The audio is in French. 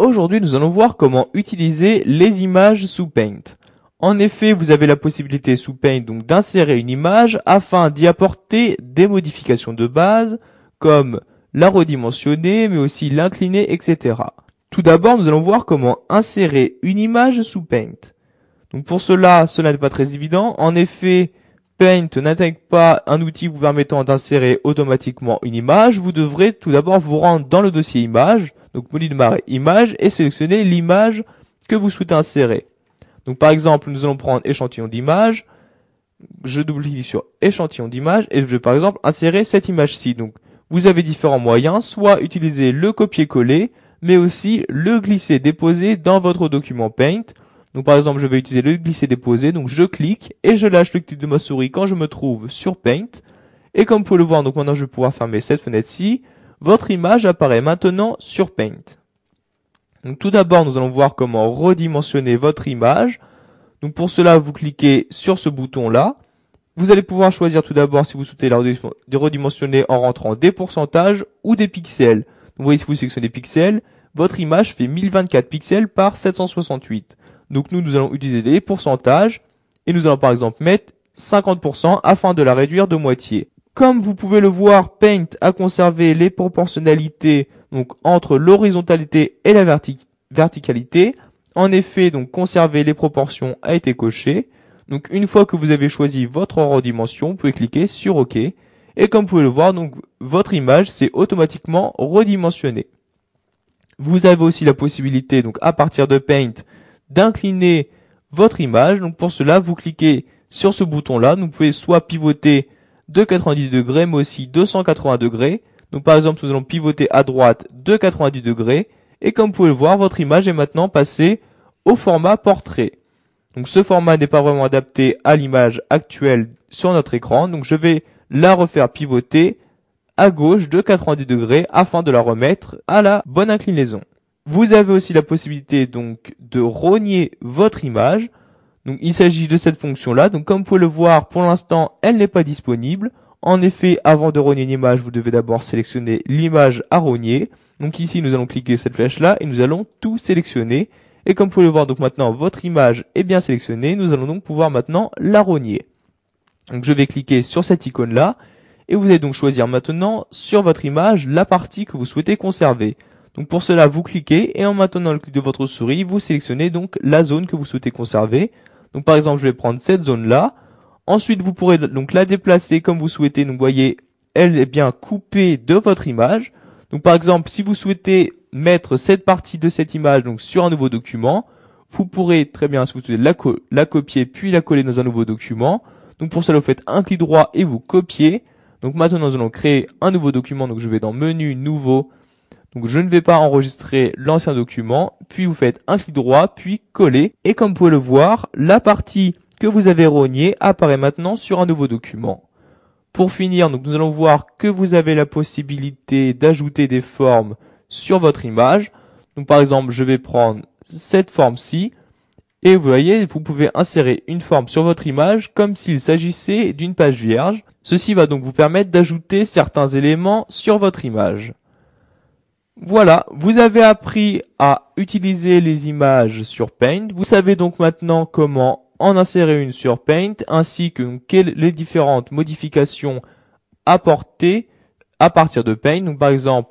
Aujourd'hui, nous allons voir comment utiliser les images sous Paint. En effet, vous avez la possibilité sous Paint donc d'insérer une image afin d'y apporter des modifications de base, comme la redimensionner, mais aussi l'incliner, etc. Tout d'abord, nous allons voir comment insérer une image sous Paint. Donc pour cela n'est pas très évident. En effet, Paint n'intègre pas un outil vous permettant d'insérer automatiquement une image. Vous devrez tout d'abord vous rendre dans le dossier image, donc menu de barre image, et sélectionner l'image que vous souhaitez insérer. Donc par exemple, nous allons prendre échantillon d'image. Je double-clique sur échantillon d'image et je vais par exemple insérer cette image-ci. Donc vous avez différents moyens, soit utiliser le copier-coller, mais aussi le glisser-déposer dans votre document Paint. Donc par exemple, je vais utiliser le glisser-déposer, donc je clique et je lâche le clic de ma souris quand je me trouve sur Paint. Et comme vous pouvez le voir, donc maintenant je vais pouvoir fermer cette fenêtre-ci. Votre image apparaît maintenant sur Paint. Donc tout d'abord, nous allons voir comment redimensionner votre image. Donc pour cela, vous cliquez sur ce bouton-là. Vous allez pouvoir choisir tout d'abord si vous souhaitez la redimensionner en rentrant des pourcentages ou des pixels. Donc vous voyez, si vous sélectionnez pixels, votre image fait 1024 pixels par 768. Donc nous allons utiliser les pourcentages et nous allons par exemple mettre 50% afin de la réduire de moitié. Comme vous pouvez le voir, Paint a conservé les proportionnalités donc entre l'horizontalité et la verticalité. En effet, donc conserver les proportions a été coché. Donc une fois que vous avez choisi votre redimension, vous pouvez cliquer sur OK. Et comme vous pouvez le voir, donc votre image s'est automatiquement redimensionnée. Vous avez aussi la possibilité, donc à partir de Paint, d'incliner votre image. Donc pour cela, vous cliquez sur ce bouton-là. Vous pouvez soit pivoter de 90 degrés, mais aussi 280 degrés. Donc par exemple, nous allons pivoter à droite de 90 degrés. Et comme vous pouvez le voir, votre image est maintenant passée au format portrait. Donc ce format n'est pas vraiment adapté à l'image actuelle sur notre écran. Donc je vais la refaire pivoter à gauche de 90 degrés afin de la remettre à la bonne inclinaison. Vous avez aussi la possibilité donc de rogner votre image. Donc il s'agit de cette fonction-là. Donc comme vous pouvez le voir, pour l'instant, elle n'est pas disponible. En effet, avant de rogner une image, vous devez d'abord sélectionner l'image à rogner. Donc ici, nous allons cliquer cette flèche-là et nous allons tout sélectionner. Et comme vous pouvez le voir, donc maintenant, votre image est bien sélectionnée. Nous allons donc pouvoir maintenant la rogner. Donc je vais cliquer sur cette icône-là. Et vous allez donc choisir maintenant sur votre image la partie que vous souhaitez conserver. Donc pour cela, vous cliquez et en maintenant le clic de votre souris, vous sélectionnez donc la zone que vous souhaitez conserver. Donc par exemple, je vais prendre cette zone-là. Ensuite, vous pourrez donc la déplacer comme vous souhaitez. Donc vous voyez, elle est bien coupée de votre image. Donc par exemple, si vous souhaitez mettre cette partie de cette image donc sur un nouveau document, vous pourrez très bien, si vous souhaitez, la copier puis la coller dans un nouveau document. Donc pour cela, vous faites un clic droit et vous copiez. Donc maintenant, nous allons créer un nouveau document. Donc je vais dans Menu, Nouveau. Donc je ne vais pas enregistrer l'ancien document. Puis vous faites un clic droit, puis coller. Et comme vous pouvez le voir, la partie que vous avez rognée apparaît maintenant sur un nouveau document. Pour finir, donc nous allons voir que vous avez la possibilité d'ajouter des formes sur votre image. Donc par exemple, je vais prendre cette forme-ci. Et vous voyez, vous pouvez insérer une forme sur votre image comme s'il s'agissait d'une page vierge. Ceci va donc vous permettre d'ajouter certains éléments sur votre image. Voilà, vous avez appris à utiliser les images sur Paint. Vous savez donc maintenant comment en insérer une sur Paint, ainsi que les différentes modifications apportées à partir de Paint. Donc par exemple,